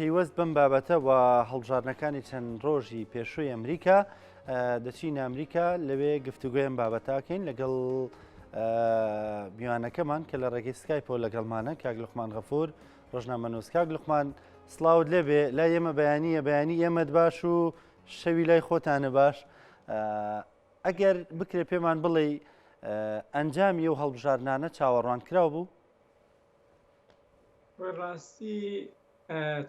پەیوەست بەم بابەتە و هەڵبژارنەکانی چەند ڕۆژی پێشووی ئەمریکا دەچین ئەمریکا لەوێ گفتوگویان بابەتاکەین لەگەڵ میوانەکەمان کە لە ڕێگەی سکایپۆ لەگەڵمانە کاک لوقمان غەفور ڕۆژنامەنووس. کاک لوقمان سڵاوت لێبێ، لای ئێمە بەیانی ئێمەت باش و شەوی لای خۆتانە باش. ئەگەر بکرێ پێمان بڵێ ئەنجامی و هەڵبژارنانە چاوەڕوان کراو بوو؟ ڕاستی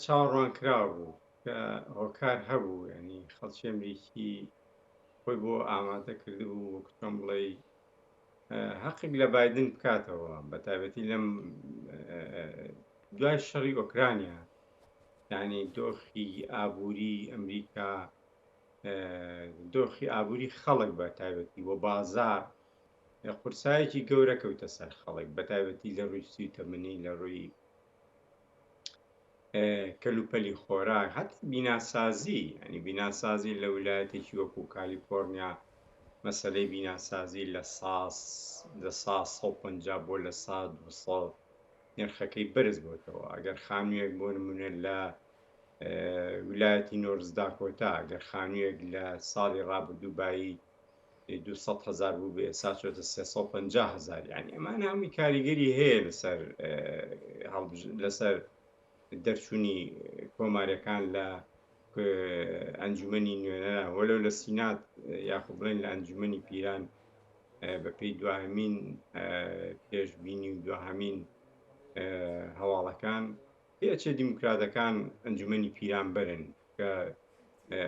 چاوەڕوان کراوە بوو کە هۆکار هەبوو، ینی خەڵکی ئەمریکی خۆی بۆ ئامادە کردبوو وەکو چۆن بڵێ حەقێک لە بایدن بکاتەوە، بە تایبەتی لەم دوای شەڕی ئۆکرانیا، یعنی دۆخی ئابووری ئەمریکا، دۆخی ئابووری خەڵک بە تایبەتی بۆ بازار قورسایەکی گەورە کەوتە سەر خەڵک، بە تایبەتی لە ڕووی سوی تەمەنی، لە ڕووی کەلوپەلی خۆراک، هەت بیناسازی، ینی بیناسازی لە ویلایەتێکی وەکو کالیفۆرنیا مەسەلەی بیناسازی لە 150 بۆ لە 100 نرخەکەی بەرز بۆتەوە. ئەگەر خانوویەک بۆ نمونە لە ویلایەتی نۆرز داکۆتا، ئەگەر خانوویەک لە ساڵی ڕابردووبایی 200,000 بوو بێ ئێستا چۆتە 350,000. یعنی ئەمان هەمووی کاریگەری هەیە لەسەر دەرچوونی کۆماریەکان لە ئەنجومەنی نوێنەران، وەلو لە سینات یاخود بڵێن لە ئەنجومەنی پیران بەپێی دوایمین پێشبینی و دوهەمین هەواڵەکان پێچێ دیموکراتەکان ئەنجومەنی پیران بەرن کە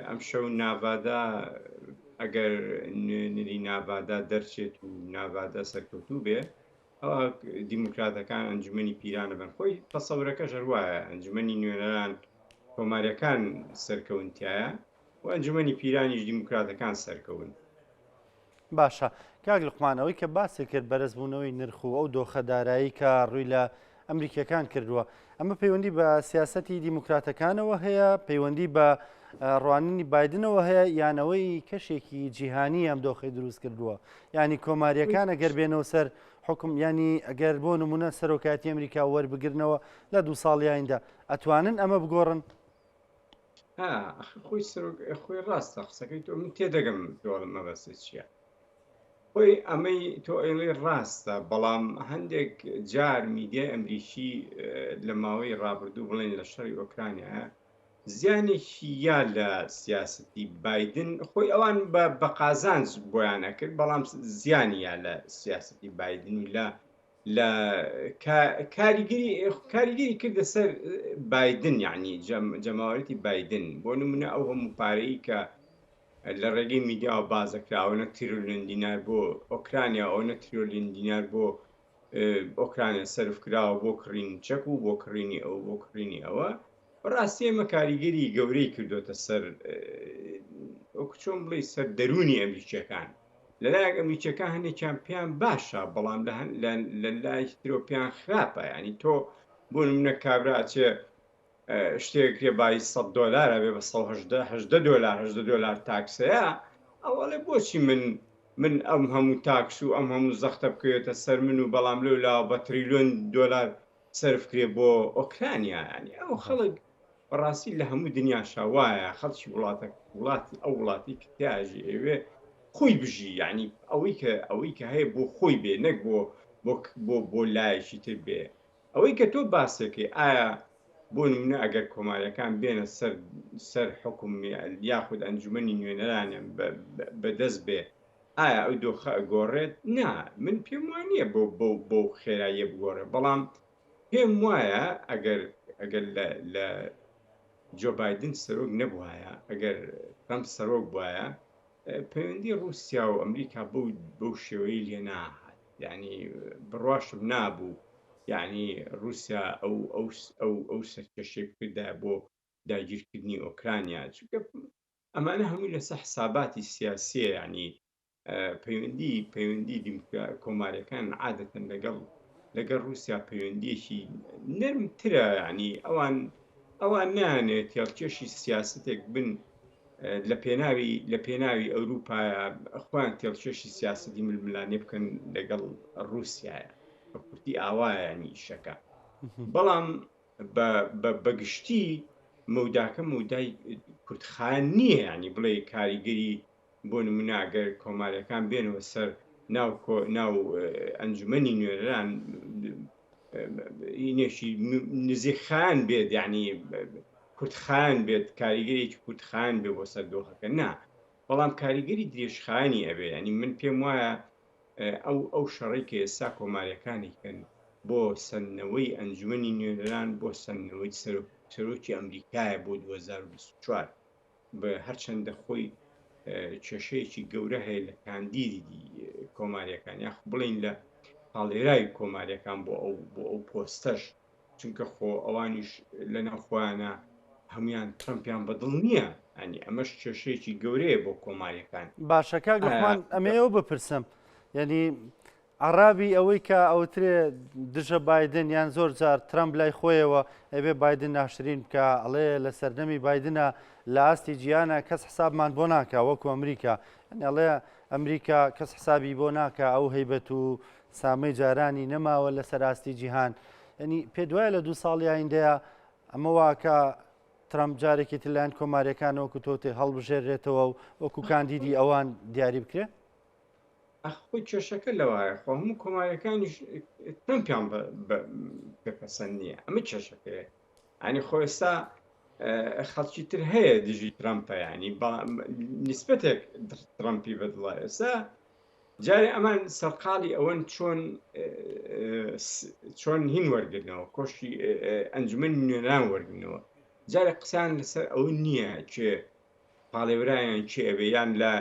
ئەم شەو ناڤادا ئەگەر نوێنەری ناڤادا دەرچێت و ناڤادا سەرکەوتوو بێ، ئەوە دیموکراتەکان ئەنجومەنی پیرانە بن. خۆی تەسەورەکە ژەروایە ئەنجومەنی نوێنەران کۆماریەکان سەرکەونتایە و ئەنجومەنی پیرانیش دیموکراتەکان سەرکەون. باشە کاک لوقمانەوەی کە باسی کرد بەرزبوونەوەی نرخ و ئەو دۆخەدارایی کە ڕووی لە ئەمریکەکان کردووە، ئەمە پەیوەندی بە سیاسەتی دیموکراتەکانەوە هەیە، پەیوەندی بە ڕوانینی بایدنەوە هەیە، یانەوەی کەشێکی جیهانی ئەم دۆخی دروست کردووە؟ ینی کۆماریەکان ئەگەر بێنەوە سەر حکم، ینی ئەگەر بۆ نمونە سەرۆکاتی ئەمریکا وەربگرنەوە لە 2 ساڵی ئایندا، ئەتوانن ئەمە بگۆڕن؟ خۆی ڕاستە قسەکەی تۆ، من تێدەگەم دۆڵم مەبەستە چییە. خۆی ئەمەی تۆ ئێڵێ ڕاستە، بەڵام هەندێک جار میدیای ئەمریکی لە ماوەی ڕابردوو بڵێن لە شەڕی ئۆکرانیا زیانێکی یا لە سیاسەتی بایدن، خۆی ئەوان بە قازانج بۆیان نەکرد، بەڵام زیانی یا لە سیاسەتی بایدن و لە کاریگەری کردە سەر بایدن، یعنی جەماوەرەتی بایدن. بۆ نمونە ئەو هەموو پارەی کە لە ڕێگەی میدیا و بازەکراوە، نە تریلیۆن دینار بۆ ئۆکرانیا، ئەو نە تریلیۆن دینار بۆ ئۆکرانیا سەرف کراوە بۆ کڕینی چەک و بۆ کڕینی ئەو بۆ کڕینی ئەوە. بەڕاستی ئێمە کاریگەری گەورەی کردوتە سەر وەکو چۆن بڵێ سەر دەرونی ئەمریکیەکان. لەلایەک ئەمریکیەکان هەندێکیان پێیان باشە، بەڵام لە لای ترۆ پێیان خراپە. ینی تۆ بۆ نمونە کابرا چێ شتێکێ بای $100 بێ بە $80 تاکسەیە، ئەوڵێ بۆچی من ئەم هەموو تاکس و ئەم هەموو زەختە بکەوێتە سەر من و بەڵام لەو لاوە بە $1 تریلیۆن سەرف کرێ بۆ ئۆکرانیا. ینی ئەو خەڵک بەڕاستی لە هەموو دنیاشا وایە، خەڵکی وڵاتی ئەو وڵاتی کتیاژی ئەوێ خۆی بژی، ینی ئەوەی کە هەیە بۆ خۆی بێ، نەک بۆ لایەکی تر بێ. ئەوەی کە تۆ باسەکەی، ئایا بۆ نمونە ئەگەر کۆماریەکان بێنە سەر حکم یاخود ئەنجومەنی نوێنەرانیان بەدەست بێ، ئایا ئەو دۆخە ئەگۆڕێت؟ نا، من پێم وانییە بۆ خێراییە بگۆڕێ، بەڵام پێم وایە ئەگەر لە جۆ بایدن سەرۆک نەبووایە، ئەگەر ترامپ سەرۆک بووایە، پەیوەندی رووسیا و ئەمریکا بەو شێوەی لێ ناهات، یعنی بڕواشم نابوو. یعنی رووسیا ئەو سەرکەشەی بکردا بۆ داگیرکردنی ئۆکرانیا، چونکە ئەمانە هەمووی لەسەر حساباتی سیاسیە. یعنی پەیوەندی کۆماریەکان عادەتەن لەگەڵ رووسیا پەیوەندیەکی نەرمترە. یعنی ئەوان نانێت تێڵکێشی سیاستێک بن لە پێناوی ئەوروپایە، خۆیان تێڵکێشی سیاستی ململانێ بکەن لەگەڵ رووسایە، بە کورتی ئاوایە ینی ئیشەکە. بەڵام بەگشتی مەوداکە مەودای کورتخان نییە، ینی بڵێ کاریگەری بۆ نمونە ئەگەر کۆمارەکان بێنەوە سەر ناو ئەنجومەنی نوێنەران ئینێشی نزیخان بێت، یعنی کورتخان بێت، کاریگەرێکی کورتخان بێ بۆ سەر دۆخەکە نا، بەڵام کاریگەری درێژخانی ئەبێ. ینی من پێم وایە ئەو شەڕی کە ئێستا کۆمارەکانیکەن بۆ سندنەوەی ئەنجومەنی نوێنەران بۆ سندنەوەی سەرۆکی ئەمریکایە بۆ 2024 بە هەرچەندە خۆی کێشەیەکی گەورە هەیە لە کاندیدی کۆماریەکان، یاخ بڵین لە پاڵێرای کۆماریەکان بۆ ئەو پۆستەش، چونکە خۆ ئەوانیش لە ناوخۆیانە هەمویان ترەمپیان بەدڵ نییە، ئەنی ئەمەش کێشەیەکی گەورەیە بۆ کۆماریەکان. باشە کاک لوقمان ئەمەیەوە بپرسم، یعنی عرابی ئەوەی کە ئەوترێ دژە بایدن یان زۆر جار ترامپ لای خۆیەوە ئەبێ بایدن ناشرین بکە، ئەڵێ لە سەردەمی بایدنە لە ئاستی جیانە کەس حسابمان بۆ ناکە وەکو ئەمریکا، ئەڵێ ئەمریکا کەس حسابی بۆ ناکە ئەو هەیبەت و سامەی جارانی نەماوە لە سەراستی جیهان. ینی پێ دوایە لە 2 ساڵی ئایندەیە ئەمە واکە ترامپ جارێکی تلایەن کۆماریەکان وەکو تۆتێ هەڵبژێرێتەوە و وەکو کاندیدی ئەوان دیاری بکرێت؟ خۆی کێشەکە لەوایە، خۆ هەموو کۆماریەکانیش ترەمپیان پێپەسەند نییە، ئەمە کێشەکەیە. ئەنی خۆ ئێستا خەڵکی تر هەیە دژی ترەمپە، ینی نیسبەتێک ترەمپی بەدڵە. ئێستا جارێ ئەمان سەرقاڵی ئەوەن چۆن هین وەرگرنەوە، کۆشی ئەنجومەنی نوێنەران وەرگرنەوە. جارێ قسان لەسەر ئەوە نییە کێ پاڵێورایان کێ ئەبێ، یان لە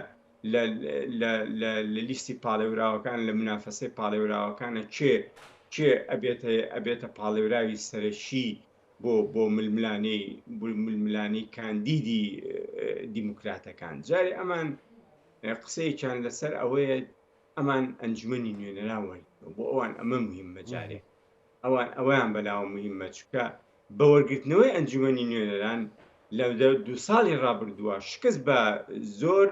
لیستی پاڵێوراوەکان لە منافەسەی پاڵێوراوەکانە کێ ئەبێتە پاڵێوراوی سەرەکی بۆ ململانەی کاندیدی دیموکراتەکان. جارێ ئەمان قسەیەکیان لەسەر ئەوەیە ئەمان ئەنجومەنی نوێنەران وەرگرنەوە، بۆ ئەوان ئەمە مهمە، جارێ ئەویان بەناو مهمە، چکە بە وەرگرتنەوەی ئەنجومەنی نوێنەران لە 2 ساڵی ڕابردووە شکست بە زۆر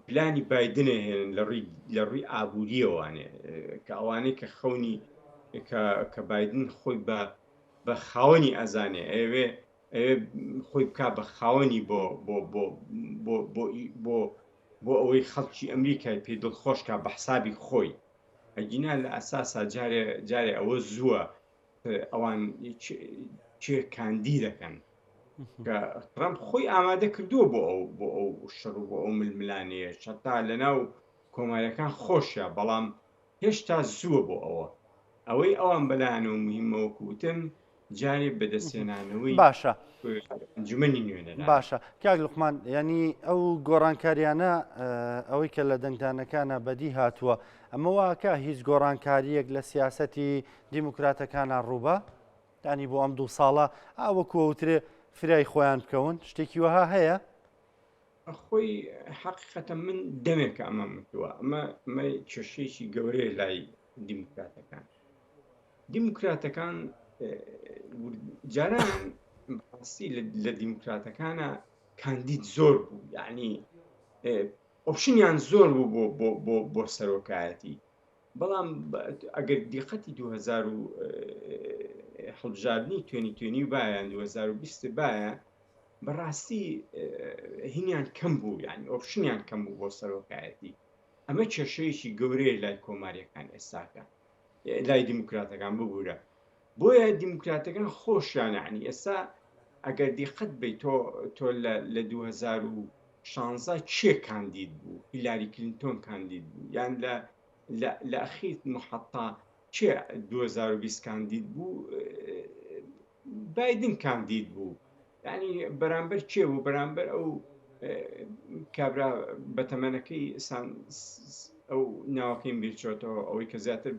پلانی بایدنە هێنن لە ڕووی ئابوووریەوانێ، کە ئەوانەی کە خەونی کە بایدن خۆی بە خاوەنی ئەزانێ ئەوێ خۆی بک بە خاوەنی بۆ ئەوەی خەڵکی ئەمریکای پێ دڵخۆشکە بە حسابی خۆی. ئەگینا لە ئەساسا جارێ ئەوە زووە ئەوان چێ کاندی دەکەن، کە ترامپ خۆی ئامادە کردووە بۆ ئەو شەڕ و بۆ ئەو ململانەیە، شەتا لەناو کۆماریەکان خۆشە، بەڵام هێشتا زووە بۆ ئەوەی ئەوان بەلایەنەوە مهمەوە کوتن جارێ بەدەستێنانەوەی باشە ئەنجومەنی نوێنەران. باشە کاک لوقمان، ینی ئەو گۆڕانکاریانە ئەوەی کە لە دەنگدانەکانە بەدی هاتووە، ئەمە واکە هیچ گۆڕانکاریەک لە سیاسەتی دیموکراتەکانە ڕووبە، ینی بۆ ئەم 2 ساڵە ئاوەکو ئەوترێ فرای خۆیان بکەون، شتێکی وەها هەیە؟ خۆی حەقیقەتە من دەمێکە ئەمە متووە، ئەمە کێشەیەکی گەورەیە لای دیموکراتەکان جاران بەڕاستی لە دیموکراتەکانە کاندید زۆر بوو، یعنی ئۆپشنیان زۆر بوو بۆ سەرۆکایەتی، بەڵام ئەگەر دیقەتی 2010 توێنی بایە 2020 بایە بەڕاستی هینیان کەم بوو، یعنی ئۆپشنیان کەم بوو بۆ سەرۆکایەتی. ئەمە کێشەیەکی گەورەیە لای کۆماریەکان ئێستاکە، لای دیموکراتەکان ببوورە، بۆیە دیموکراتەکان خۆشیان، یعنی ئێستا ئەگەر دیقەت بێت تۆ لە 2016 چێ کاندید بوو؟ هیلاری کلینتۆن کاندید بوو، یان لە ئەخیر محەتا چێ 2020 کاندید بوو؟ بایدن کاندید بوو، یعنی بەرامبەر چێ بوو؟ بەرامبەر ئەو کابرا بەتەمەنەکەی ئەو ناوەکەیم بێچێتەوە، ئەوەی کە زیاتر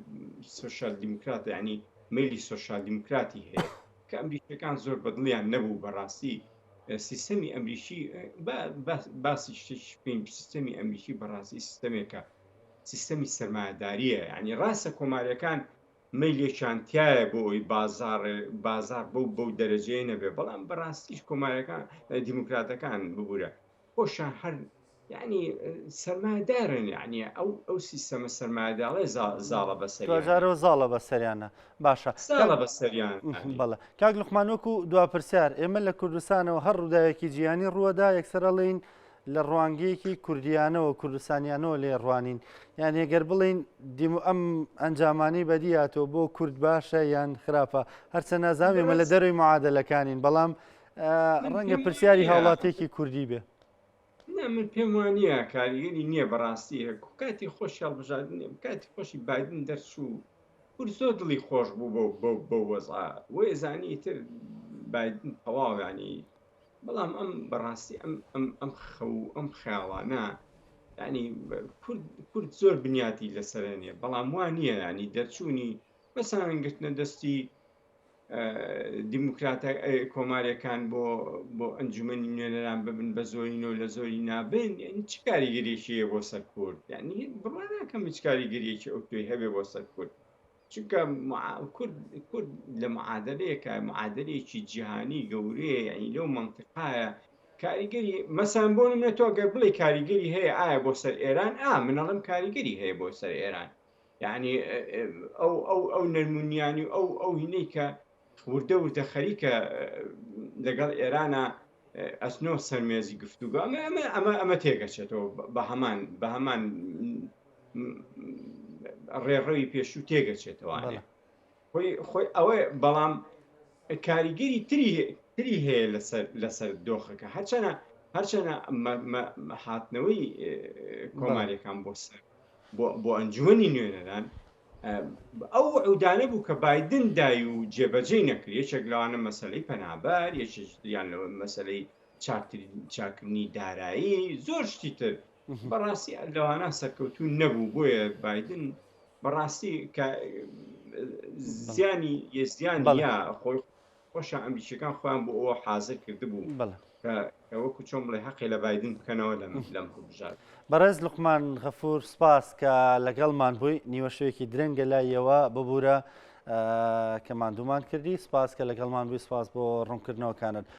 سۆشیال دیموکراتە، یعنی میلی سۆشیال دیموکراتی هەیە، کە ئەمریکیەکان زۆر بەدڵیان نەبوو بەڕاستی سیستەمی ئەمریکی، باسی شتێکی پێین سیستەمی ئەمریکی بەڕاستی سیستەمێکە، سیستەمی سەرمایەداریە، یعنی ڕاستە کۆماریەکان مەیلێکیان تایە بۆ ئەوی بازار بەو دەرەجەیە نەبێ، بەڵام بەڕاستیش کۆماریەکان دیموکراتەکان ببوورە خۆشیان یعنی سەرمایەدارن یعنی ئەو سیستەمە سەرمایەداڵێ زاڵە بەسەریانە توێژارەوە زاڵە بەسەریانە باشە زاڵە بەسەریان بەڵێ کاک لوقمانۆکو دوا پرسیار ئێمە لە کوردستانەوە هەر ڕووداوێکی جیهانی ڕووەدا یەکسەرەڵین لە ڕوانگەیەکی کوردیانەوە کوردستانیانەوە لێ ڕوانین یان ئەگەر بڵین ئەم ئەنجامانی بەدیاتەوە بۆ کورد باشە یان خراپە هەرچە نازانێمە لە دەروی معادلەکانین بەڵام ڕەنگە پرسیاری هاوڵاتێکی کوردی بێ من پێم وانە کاریگەری نییە بەڕاستی کاتی خۆشی هەڵبژاردن کاتی خۆشی بادن دەرچوو کورد زۆر دڵی خۆش بوو بۆ وەزا وێ زانی تر بادن تەواوانی بەڵام ئەم بەڕاستی ئەم خیاڵانە ینی کورد زۆر بنیاتی لەسەرە نیە بەڵام وان نییە ینی دەرچوونی بەسان گرتنە دەستی دیموکراتە کۆماریەکان بۆ ئەنجومەنی نوێنەران ببن بە زۆرینەوە لە زۆری نابن یعنی چ کاریگەریەکیە بۆ سەر کورد یعنی بڕوا ناکەم هیچ کاریگەریەکی ئەو توی هەبێ بۆ سەر کورد چونکە کورد لە معادلەیەکە معادلەیەکی جیهانی گەورەیە یعنی لەو منطقایە کاریگەری مەسان بۆ نمونە تۆ گەر بڵێ کاریگەری هەیە ئایا بۆ سەر ئێران منەڵم کاریگەری هەیە بۆ سەر ئێران یعنی ئەو نەرمونیانی و ئەو هینەی کە وردە خەریکە لەگەڵ ئێرانە ئەسنۆ سەرمێزی گفتوگە ئەمە تێگەچێتەوە بە هەمان ڕێڕەوی پێشوو تێگەچێتەوەوانێ خۆی ئەوە بەڵام کاریگەری تری هەیە لەسەر دۆخەکە هەرچەنە هاتنەوەی کۆماریەکان بۆ ئەنجومەنی نوێنەران ئەو عودانە بوو کە بادن دای و جێبەجێ نەکرد یەکێک لەوانە مەسەلەی پەنابەر یەکیان لەوە مەسەلەی چاکردنی دارایی زۆر شتی تر بەڕاستی لەوانە سەرکەوتوو نەبوو بۆیە بادن بەڕاستی زیانی یا خۆی خۆشە ئەمریکیەکان خۆیان بۆ ئەوە حازر کردبوو وەکو چۆن بڵێ حەقی لە بادن بکەنەوە لەم هەبژار بەڕێز لوقمان غەفور سپاس کە لەگەڵمان بووی نیوە شوێکی درەنگە لایەوە ببوورە کە ماندوومان کردی سپاس کە لەگەڵمان بووی سپاس بۆ ڕوونکردنەوەکانت